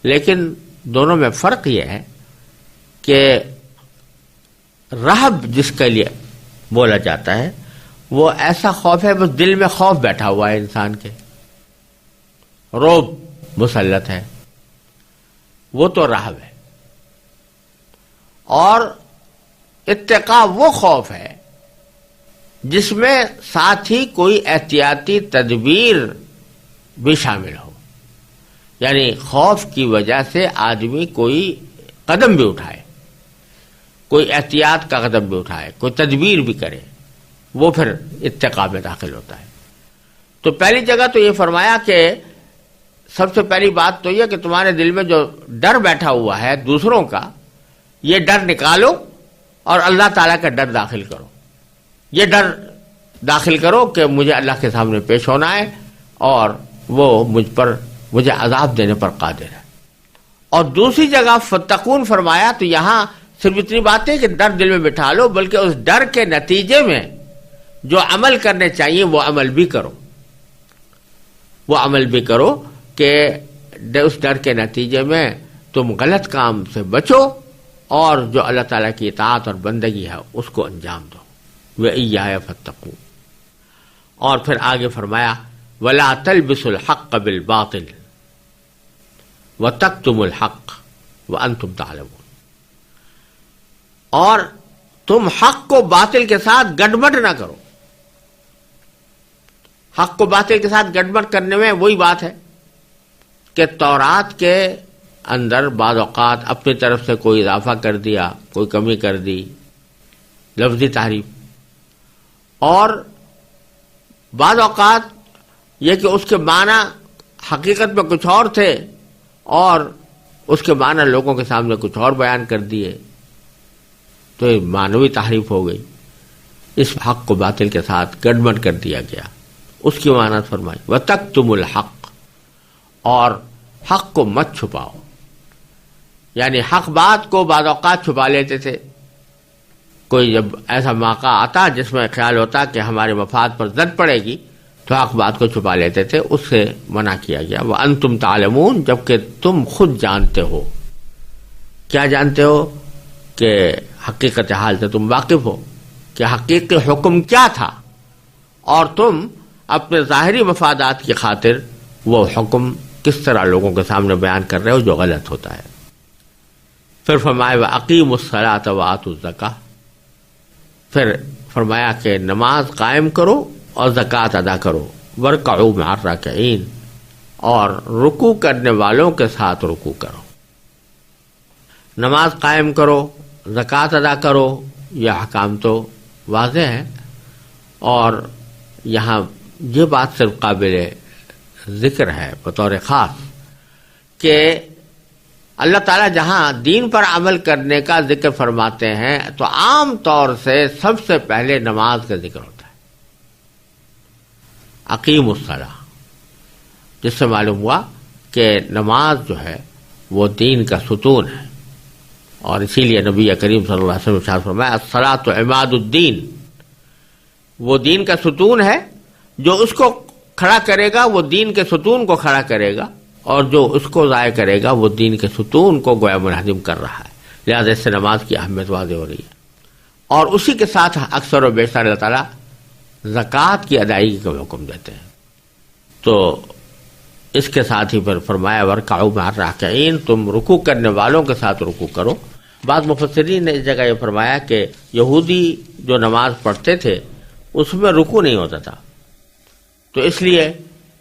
Speaker 1: لیکن دونوں میں فرق یہ ہے کہ رہب جس کے لیے بولا جاتا ہے وہ ایسا خوف ہے بس دل میں خوف بیٹھا ہوا ہے انسان کے، رعب مسلط ہے، وہ تو رہب ہے۔ اور اتقاء وہ خوف ہے جس میں ساتھ ہی کوئی احتیاطی تدبیر بھی شامل ہو، یعنی خوف کی وجہ سے آدمی کوئی قدم بھی اٹھائے، کوئی احتیاط کا قدم بھی اٹھائے، کوئی تدبیر بھی کرے، وہ پھر اتقاء میں داخل ہوتا ہے۔ تو پہلی جگہ تو یہ فرمایا کہ سب سے پہلی بات تو یہ کہ تمہارے دل میں جو ڈر بیٹھا ہوا ہے دوسروں کا، یہ ڈر نکالو اور اللہ تعالیٰ کا ڈر داخل کرو. یہ ڈر داخل کرو کہ مجھے اللہ کے سامنے پیش ہونا ہے اور وہ مجھے عذاب دینے پر قادر ہے. اور دوسری جگہ فتقون فرمایا تو یہاں صرف اتنی بات ہے کہ ڈر دل میں بٹھا لو، بلکہ اس ڈر کے نتیجے میں جو عمل کرنے چاہیے وہ عمل بھی کرو. وہ عمل بھی کرو کہ اس ڈر کے نتیجے میں تم غلط کام سے بچو اور جو اللہ تعالیٰ کی اطاعت اور بندگی ہے اس کو انجام دو. وَإِيَّايَ فَاتَّقُونِ. اور پھر آگے فرمایا وَلَا تَلْبِسُوا الْحَقَّ بِالْبَاطِلِ وَتَكْتُمُوا الْحَقَّ وَأَنْتُمْ تَعْلَمُونَ. اور تم حق کو باطل کے ساتھ گڑبڑ نہ کرو. حق کو باطل کے ساتھ گڑبڑ کرنے میں وہی بات ہے کہ تورات کے اندر بعض اوقات اپنی طرف سے کوئی اضافہ کر دیا، کوئی کمی کر دی، لفظی تحریف، اور بعض اوقات یہ کہ اس کے معنی حقیقت میں کچھ اور تھے اور اس کے معنی لوگوں کے سامنے کچھ اور بیان کر دیے، تو یہ معنوی تحریف ہو گئی. اس حق کو باطل کے ساتھ گڑبڑ کر دیا گیا. اس کی معنی فرمائی وَتَكْتُمُوا الْحَقَّ. اور حق کو مت چھپاؤ. یعنی حق بات کو بعض اوقات چھپا لیتے تھے. کوئی جب ایسا موقع آتا جس میں خیال ہوتا کہ ہمارے مفاد پر زد پڑے گی تو حق بات کو چھپا لیتے تھے، اس سے منع کیا گیا. وَأَنْتُمْ تَعْلَمُونَ. جبکہ تم خود جانتے ہو. کیا جانتے ہو؟ کہ حقیقت حال سے تم واقف ہو کہ حقیقی حکم کیا تھا، اور تم اپنے ظاہری مفادات کی خاطر وہ حکم کس طرح لوگوں کے سامنے بیان کر رہے ہو جو غلط ہوتا ہے. پھر فرمایا وَأَقِیمُوا الصَّلَاةَ وَآتُوا الزَّکَاةَ. پھر فرمایا کہ نماز قائم کرو اور زکوٰۃ ادا کرو. وَارْكَعُوا مَعَ الرَّاكِعِينَ. اور رکوع کرنے والوں کے ساتھ رکوع کرو. نماز قائم کرو، زکوٰۃ ادا کرو، یہ احکام تو واضح ہے. اور یہاں یہ بات صرف قابل ذکر ہے بطور خاص کہ اللہ تعالیٰ جہاں دین پر عمل کرنے کا ذکر فرماتے ہیں تو عام طور سے سب سے پہلے نماز کا ذکر ہوتا ہے. اقیم الصلاۃ، جس سے معلوم ہوا کہ نماز جو ہے وہ دین کا ستون ہے. اور اسی لیے نبی کریم صلی اللہ علیہ وسلم نے ارشاد فرمایا الصلاۃ عماد الدین. وہ دین کا ستون ہے. جو اس کو کھڑا کرے گا وہ دین کے ستون کو کھڑا کرے گا، اور جو اس کو ضائع کرے گا وہ دین کے ستون کو گویا منہدم کر رہا ہے. لہٰذا اس سے نماز کی اہمیت واضح ہو رہی ہے. اور اسی کے ساتھ اکثر و بیشتر اللہ تعالیٰ زکوٰۃ کی ادائیگی کا حکم دیتے ہیں. تو اس کے ساتھ ہی پھر فرمایا وَارْكَعُوا مَعَ الرَّاكِعِينَ. تم رکوع کرنے والوں کے ساتھ رکوع کرو. بعض مفسرین نے اس جگہ یہ فرمایا کہ یہودی جو نماز پڑھتے تھے اس میں رکوع نہیں ہوتا تھا، تو اس لیے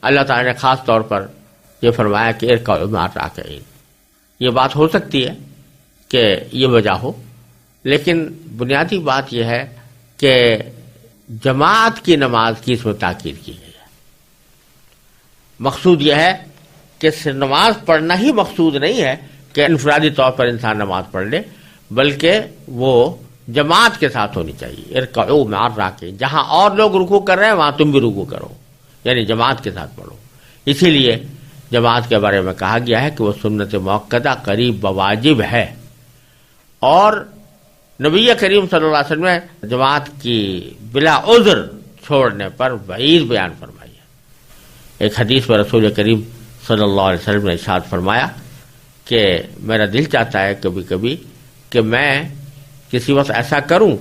Speaker 1: اللہ تعالیٰ نے خاص طور پر یہ فرمایا کہ ارکعوا مع الراکعین. یہ بات ہو سکتی ہے کہ یہ وجہ ہو، لیکن بنیادی بات یہ ہے کہ جماعت کی نماز کی اس میں تاکید کی گئی ہے. مقصود یہ ہے کہ نماز پڑھنا ہی مقصود نہیں ہے کہ انفرادی طور پر انسان نماز پڑھ لے، بلکہ وہ جماعت کے ساتھ ہونی چاہیے. ارکعوا مع الراکعین. جہاں اور لوگ رکوع کر رہے ہیں وہاں تم بھی رکوع کرو، یعنی جماعت کے ساتھ پڑھو. اسی لیے جماعت کے بارے میں کہا گیا ہے کہ وہ سنت موقدہ قریب بواجب ہے. اور نبی کریم صلی اللہ علیہ وسلم نے جماعت کی بلا عذر چھوڑنے پر وعید بیان فرمائی ہے. ایک حدیث میں رسول کریم صلی اللہ علیہ وسلم نے ارشاد فرمایا کہ میرا دل چاہتا ہے کبھی کبھی کہ میں کسی وقت ایسا کروں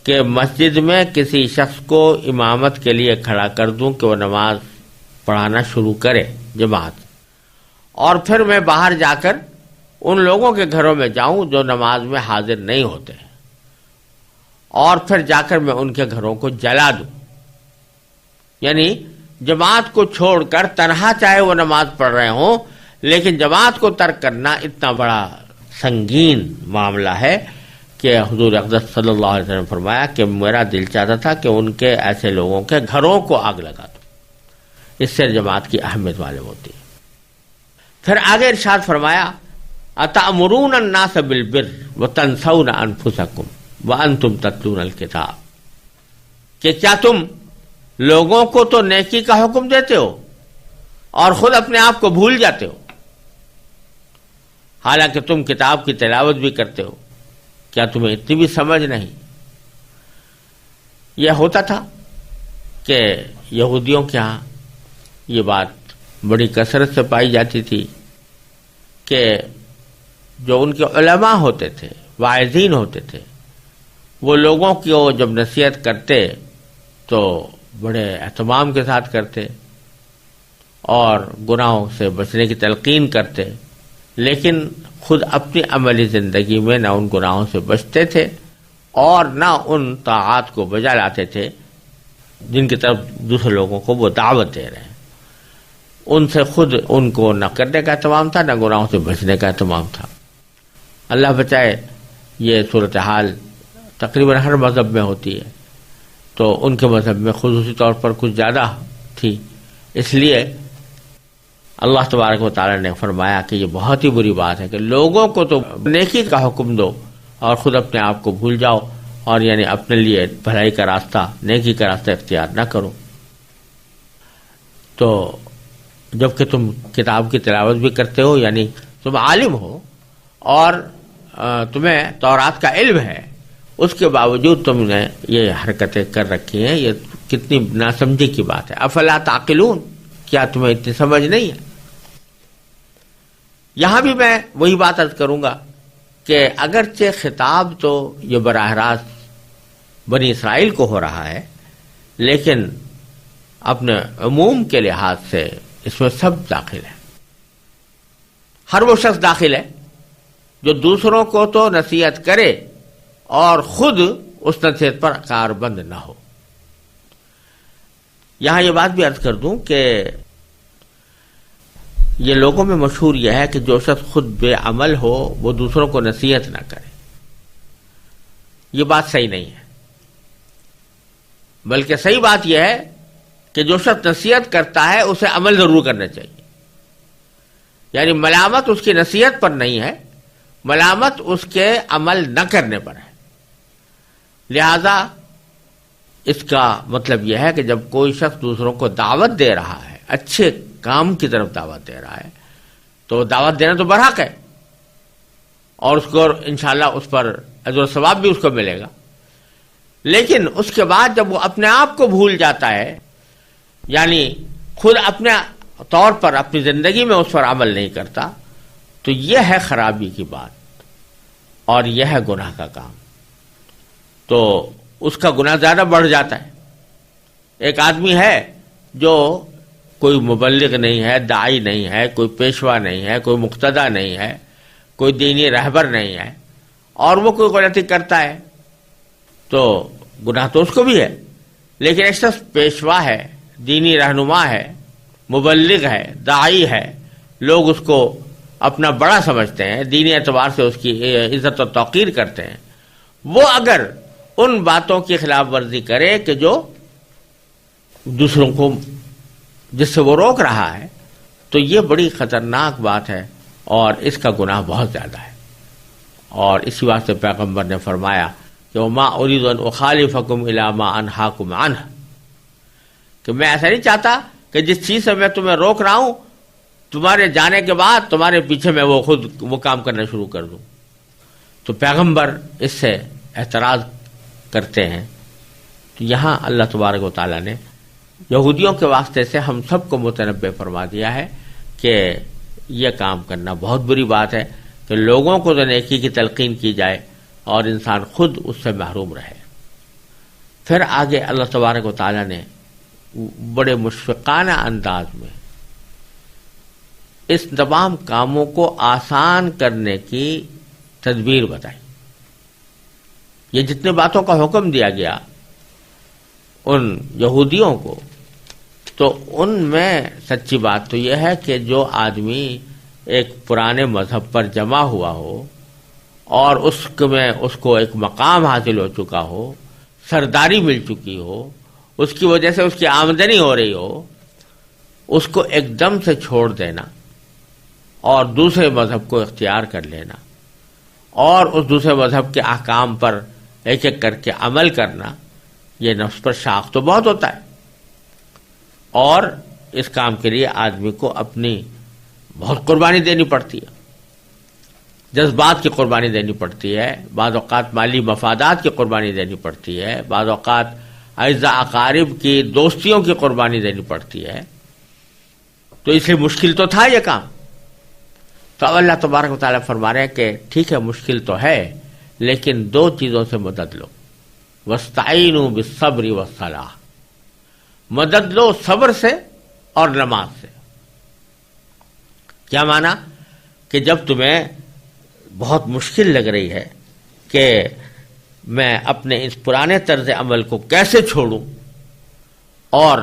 Speaker 1: کہ مسجد میں کسی شخص کو امامت کے لیے کھڑا کر دوں کہ وہ نماز پڑھانا شروع کرے جماعت، اور پھر میں باہر جا کر ان لوگوں کے گھروں میں جاؤں جو نماز میں حاضر نہیں ہوتے ہیں، اور پھر جا کر میں ان کے گھروں کو جلا دوں. یعنی جماعت کو چھوڑ کر تنہا چاہے وہ نماز پڑھ رہے ہوں، لیکن جماعت کو ترک کرنا اتنا بڑا سنگین معاملہ ہے کہ حضور اقدس صلی اللہ علیہ وسلم نے فرمایا کہ میرا دل چاہتا تھا کہ ان کے ایسے لوگوں کے گھروں کو آگ لگا دوں. اس سے جماعت کی اہمیت معلوم ہوتی ہے. پھر آگے ارشاد فرمایا اتأمرون الناس بالبر وتنسون انفسکم وَأَنْتُمْ تَتْلُونَ الْكِتَابَ، کہ کیا تم لوگوں کو تو نیکی کا حکم دیتے ہو اور خود اپنے آپ کو بھول جاتے ہو، حالانکہ تم کتاب کی تلاوت بھی کرتے ہو، کیا تمہیں اتنی بھی سمجھ نہیں؟ یہ ہوتا تھا کہ یہودیوں کے ہاں یہ بات بڑی کثرت سے پائی جاتی تھی کہ جو ان کے علماء ہوتے تھے، واعظین ہوتے تھے، وہ لوگوں کو جب نصیحت کرتے تو بڑے اہتمام کے ساتھ کرتے اور گناہوں سے بچنے کی تلقین کرتے، لیکن خود اپنی عملی زندگی میں نہ ان گناہوں سے بچتے تھے اور نہ ان طاعات کو بجا لاتے تھے جن کی طرف دوسرے لوگوں کو وہ دعوت دے رہے ہیں۔ ان سے خود ان کو نہ کرنے کا اہتمام تھا، نہ گناہوں سے بچنے کا اہتمام تھا۔ اللہ بچائے، یہ صورتحال تقریباً ہر مذہب میں ہوتی ہے، تو ان کے مذہب میں خصوصی طور پر کچھ زیادہ تھی، اس لیے اللہ تبارک و تعالی نے فرمایا کہ یہ بہت ہی بری بات ہے کہ لوگوں کو تو نیکی کا حکم دو اور خود اپنے آپ کو بھول جاؤ، اور یعنی اپنے لیے بھلائی کا راستہ، نیکی کا راستہ اختیار نہ کرو۔ تو جبکہ تم کتاب کی تلاوت بھی کرتے ہو، یعنی تم عالم ہو اور تمہیں تورات کا علم ہے، اس کے باوجود تم نے یہ حرکتیں کر رکھی ہیں، یہ کتنی ناسمجھی کی بات ہے۔ افلا تعقلون، کیا تمہیں اتنی سمجھ نہیں ہے؟ یہاں بھی میں وہی بات عرض کروں گا کہ اگرچہ خطاب تو یہ براہ راست بنی اسرائیل کو ہو رہا ہے، لیکن اپنے عموم کے لحاظ سے اس میں سب داخل ہے۔ ہر وہ شخص داخل ہے جو دوسروں کو تو نصیحت کرے اور خود اس نصیحت پر کاربند نہ ہو۔ یہاں یہ بات بھی عرض کر دوں کہ یہ لوگوں میں مشہور یہ ہے کہ جو شخص خود بے عمل ہو وہ دوسروں کو نصیحت نہ کرے، یہ بات صحیح نہیں ہے، بلکہ صحیح بات یہ ہے کہ جو شخص نصیحت کرتا ہے اسے عمل ضرور کرنا چاہیے۔ یعنی ملامت اس کی نصیحت پر نہیں ہے، ملامت اس کے عمل نہ کرنے پر ہے۔ لہذا اس کا مطلب یہ ہے کہ جب کوئی شخص دوسروں کو دعوت دے رہا ہے، اچھے کام کی طرف دعوت دے رہا ہے، تو دعوت دینا تو برحق ہے اور اس کو انشاءاللہ اس پر اجر و ثواب بھی اس کو ملے گا، لیکن اس کے بعد جب وہ اپنے آپ کو بھول جاتا ہے، یعنی خود اپنے طور پر اپنی زندگی میں اس پر عمل نہیں کرتا، تو یہ ہے خرابی کی بات اور یہ ہے گناہ کا کام، تو اس کا گناہ زیادہ بڑھ جاتا ہے۔ ایک آدمی ہے جو کوئی مبلغ نہیں ہے، داعی نہیں ہے، کوئی پیشوا نہیں ہے، کوئی مقتدی نہیں ہے، کوئی دینی رہبر نہیں ہے، اور وہ کوئی غلطی کرتا ہے تو گناہ تو اس کو بھی ہے، لیکن ایک شخص پیشوا ہے، دینی رہنما ہے، مبلغ ہے، داعی ہے، لوگ اس کو اپنا بڑا سمجھتے ہیں، دینی اعتبار سے اس کی عزت و توقیر کرتے ہیں، وہ اگر ان باتوں کی خلاف ورزی کرے کہ جو دوسروں کو جس سے وہ روک رہا ہے، تو یہ بڑی خطرناک بات ہے اور اس کا گناہ بہت زیادہ ہے۔ اور اسی واسطے پیغمبر نے فرمایا کہ وَمَا أُرِيدُ أَنْ أُخَالِفَكُمْ إِلَىٰ مَا أَنْهَاكُمْ عَنْهُ، کہ میں ایسا نہیں چاہتا کہ جس چیز سے میں تمہیں روک رہا ہوں تمہارے جانے کے بعد تمہارے پیچھے میں وہ خود وہ کام کرنا شروع کر دوں۔ تو پیغمبر اس سے اعتراض کرتے ہیں۔ تو یہاں اللہ تبارک و تعالیٰ نے یہودیوں کے واسطے سے ہم سب کو متنبہ فرما دیا ہے کہ یہ کام کرنا بہت بری بات ہے کہ لوگوں کو تو نیکی کی تلقین کی جائے اور انسان خود اس سے محروم رہے۔ پھر آگے اللہ تبارک و تعالیٰ نے بڑے مشفقانہ انداز میں اس تمام کاموں کو آسان کرنے کی تدبیر بتائی۔ یہ جتنے باتوں کا حکم دیا گیا ان یہودیوں کو، تو ان میں سچی بات تو یہ ہے کہ جو آدمی ایک پرانے مذہب پر جمع ہوا ہو اور اس میں اس کو ایک مقام حاصل ہو چکا ہو، سرداری مل چکی ہو، اس کی وجہ سے اس کی آمدنی ہو رہی ہو، اس کو ایک دم سے چھوڑ دینا اور دوسرے مذہب کو اختیار کر لینا اور اس دوسرے مذہب کے احکام پر ایک ایک کر کے عمل کرنا، یہ نفس پر شاق تو بہت ہوتا ہے، اور اس کام کے لیے آدمی کو اپنی بہت قربانی دینی پڑتی ہے، جذبات کی قربانی دینی پڑتی ہے، بعض اوقات مالی مفادات کی قربانی دینی پڑتی ہے، بعض اوقات اعزاء اقارب کی دوستیوں کی قربانی دینی پڑتی ہے، تو اس لیے مشکل تو تھا یہ کام۔ تو اب اللہ تبارک و تعالیٰ فرما رہے ہیں کہ ٹھیک ہے مشکل تو ہے، لیکن دو چیزوں سے مدد لو، وَاسْتَعِینُوا بِالصَّبْرِ وَالصَّلَاةِ، مدد لو صبر سے اور نماز سے۔ کیا معنی؟ کہ جب تمہیں بہت مشکل لگ رہی ہے کہ میں اپنے اس پرانے طرز عمل کو کیسے چھوڑوں، اور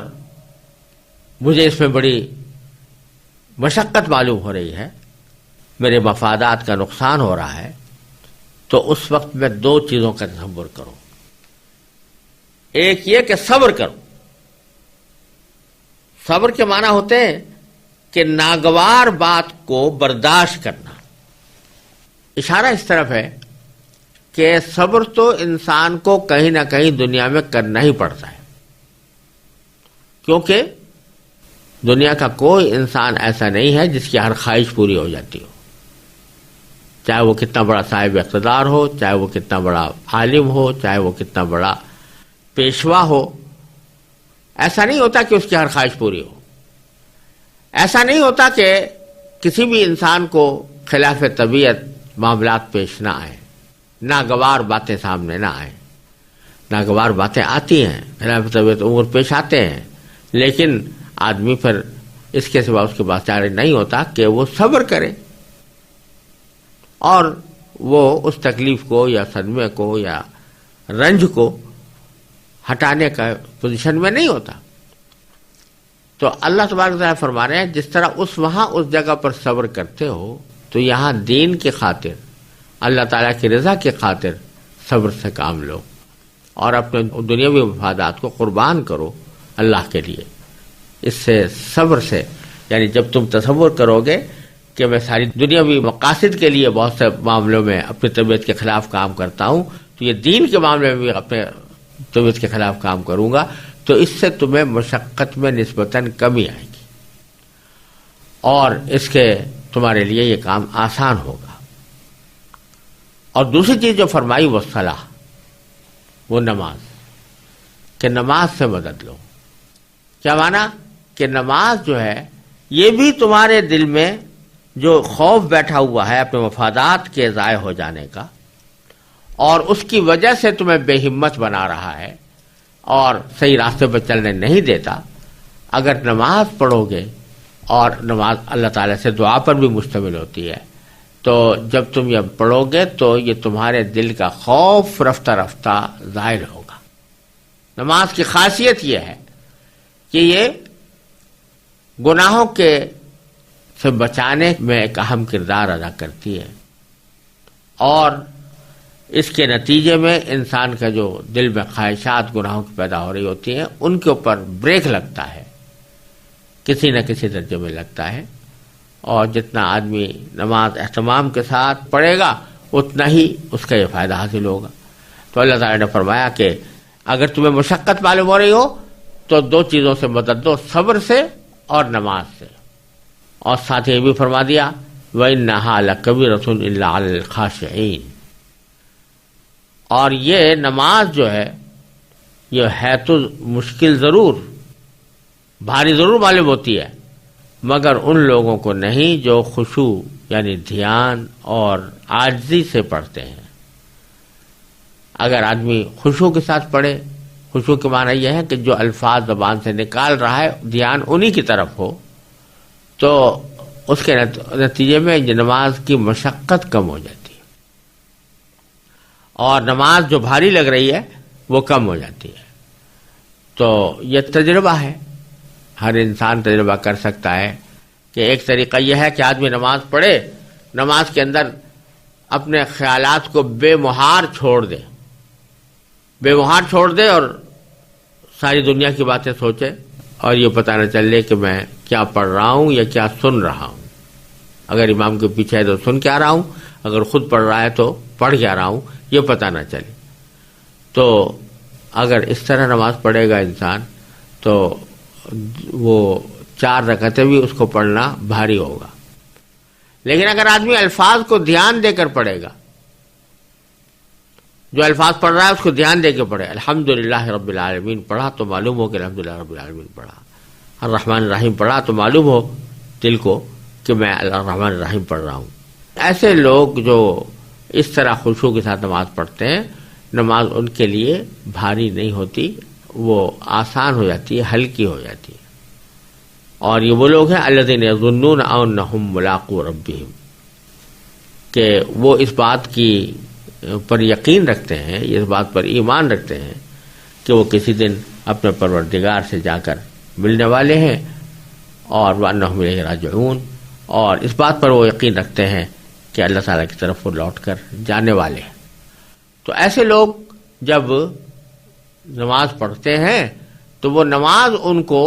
Speaker 1: مجھے اس میں بڑی مشقت معلوم ہو رہی ہے، میرے مفادات کا نقصان ہو رہا ہے، تو اس وقت میں دو چیزوں کا تصور کرو۔ ایک یہ کہ صبر کرو۔ صبر کے معنی ہوتے ہیں کہ ناگوار بات کو برداشت کرنا۔ اشارہ اس طرف ہے کہ صبر تو انسان کو کہیں نہ کہیں دنیا میں کرنا ہی پڑتا ہے، کیونکہ دنیا کا کوئی انسان ایسا نہیں ہے جس کی ہر خواہش پوری ہو جاتی ہو، چاہے وہ کتنا بڑا صاحب اقتدار ہو، چاہے وہ کتنا بڑا عالم ہو، چاہے وہ کتنا بڑا پیشوا ہو، ایسا نہیں ہوتا کہ اس کی ہر خواہش پوری ہو۔ ایسا نہیں ہوتا کہ کسی بھی انسان کو خلاف طبیعت معاملات پیش نہ آئیں، ناگوار باتیں سامنے نہ آئیں۔ ناگوار باتیں آتی ہیں، خلاف طبیعت امور پیش آتے ہیں، لیکن آدمی پھر اس کے سوا اس کے پاس چارہ نہیں ہوتا کہ وہ صبر کرے، اور وہ اس تکلیف کو یا صدمے کو یا رنج کو ہٹانے کا پوزیشن میں نہیں ہوتا۔ تو اللہ تبارک و تعالیٰ فرما رہے ہیں جس طرح وہاں اس جگہ پر صبر کرتے ہو، تو یہاں دین کی خاطر، اللہ تعالیٰ کی رضا کی خاطر صبر سے کام لو، اور اپنے دنیاوی مفادات کو قربان کرو اللہ کے لیے۔ اس سے صبر سے، یعنی جب تم تصور کرو گے کہ میں ساری دنیاوی مقاصد کے لیے بہت سے معاملوں میں اپنی طبیعت کے خلاف کام کرتا ہوں، تو یہ دین کے معاملے میں بھی اپنے طبیعت کے خلاف کام کروں گا، تو اس سے تمہیں مشقت میں نسبتاً کمی آئے گی، اور اس کے تمہارے لیے یہ کام آسان ہوگا۔ اور دوسری چیز جو فرمائی وہ صلاح، وہ نماز، کہ نماز سے مدد لو۔ کیا معنی؟ کہ نماز جو ہے یہ بھی تمہارے دل میں جو خوف بیٹھا ہوا ہے اپنے مفادات کے ضائع ہو جانے کا، اور اس کی وجہ سے تمہیں بے ہمت بنا رہا ہے اور صحیح راستے پر چلنے نہیں دیتا، اگر نماز پڑھو گے، اور نماز اللہ تعالیٰ سے دعا پر بھی مشتمل ہوتی ہے، تو جب تم یہ پڑھو گے تو یہ تمہارے دل کا خوف رفتہ رفتہ ظاہر ہوگا۔ نماز کی خاصیت یہ ہے کہ یہ گناہوں کے سے بچانے میں ایک اہم کردار ادا کرتی ہے، اور اس کے نتیجے میں انسان کا جو دل میں خواہشات گناہوں کی پیدا ہو رہی ہوتی ہیں، ان کے اوپر بریک لگتا ہے، کسی نہ کسی درجے میں لگتا ہے، اور جتنا آدمی نماز اہتمام کے ساتھ پڑھے گا اتنا ہی اس کا یہ فائدہ حاصل ہوگا۔ تو اللہ تعالیٰ نے فرمایا کہ اگر تمہیں مشقت معلوم ہو رہی ہو تو دو چیزوں سے مدد دو، صبر سے اور نماز سے، اور ساتھ یہ بھی فرما دیا وَإِنَّهَا لَكَبِيرَةٌ إِلَّا عَلَى الْخَاشِعِينَ۔ اور یہ نماز جو ہے یہ ہے تو مشکل ضرور، بھاری ضرور معلوم ہوتی ہے، مگر ان لوگوں کو نہیں جو خشوع یعنی دھیان اور عاجزی سے پڑھتے ہیں۔ اگر آدمی خشوع کے ساتھ پڑھے، خشوع کے معنی یہ ہے کہ جو الفاظ زبان سے نکال رہا ہے دھیان انہی کی طرف ہو، تو اس کے نتیجے میں نماز کی مشقت کم ہو جاتی ہے، اور نماز جو بھاری لگ رہی ہے وہ کم ہو جاتی ہے۔ تو یہ تجربہ ہے، ہر انسان تجربہ کر سکتا ہے کہ ایک طریقہ یہ ہے کہ آدمی نماز پڑھے، نماز کے اندر اپنے خیالات کو بے مہار چھوڑ دے، بے مہار چھوڑ دے، اور ساری دنیا کی باتیں سوچے، اور یہ پتہ نہ چلے کہ میں کیا پڑھ رہا ہوں یا کیا سن رہا ہوں۔ اگر امام کے پیچھے ہے تو سن کے آ رہا ہوں، اگر خود پڑھ رہا ہے تو پڑھ کے آ رہا ہوں، یہ پتہ نہ چلے۔ تو اگر اس طرح نماز پڑھے گا انسان تو وہ 4 رکعتیں بھی اس کو پڑھنا بھاری ہوگا. لیکن اگر آدمی الفاظ کو دھیان دے کر پڑھے گا، جو الفاظ پڑھ رہا ہے اس کو دھیان دے کے پڑھے، الحمدللہ رب العالمین پڑھا تو معلوم ہو کہ الحمدللہ رب العالمین پڑھا، الرحمن الرحیم پڑھا تو معلوم ہو دل کو کہ میں الرحمن الرحیم پڑھ رہا ہوں. ایسے لوگ جو اس طرح خشوع کے ساتھ نماز پڑھتے ہیں، نماز ان کے لیے بھاری نہیں ہوتی، وہ آسان ہو جاتی ہے، ہلکی ہو جاتی ہے. اور یہ وہ لوگ ہیں الذین یظنون انہم ملاقو ربہم، کہ وہ اس بات کی پر یقین رکھتے ہیں، اس بات پر ایمان رکھتے ہیں کہ وہ کسی دن اپنے پروردگار سے جا کر ملنے والے ہیں، اور وانہم الیہ راجعون، اور اس بات پر وہ یقین رکھتے ہیں کہ اللہ تعالیٰ کی طرف وہ لوٹ کر جانے والے ہیں. تو ایسے لوگ جب نماز پڑھتے ہیں تو وہ نماز ان کو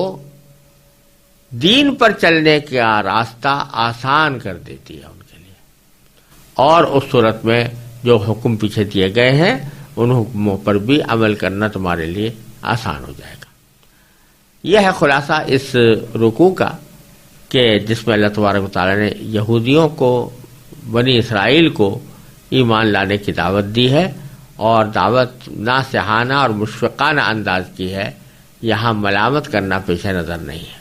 Speaker 1: دین پر چلنے کا راستہ آسان کر دیتی ہے ان کے لیے، اور اس صورت میں جو حکم پیچھے دیے گئے ہیں ان حکموں پر بھی عمل کرنا تمہارے لیے آسان ہو جائے گا. یہ ہے خلاصہ اس رکوع کا کہ جس میں اللہ تبارک و تعالیٰ نے یہودیوں کو، بنی اسرائیل کو ایمان لانے کی دعوت دی ہے، اور دعوت ناصحانہ اور مشفقانہ انداز کی ہے. یہاں ملامت کرنا پیش نظر نہیں ہے.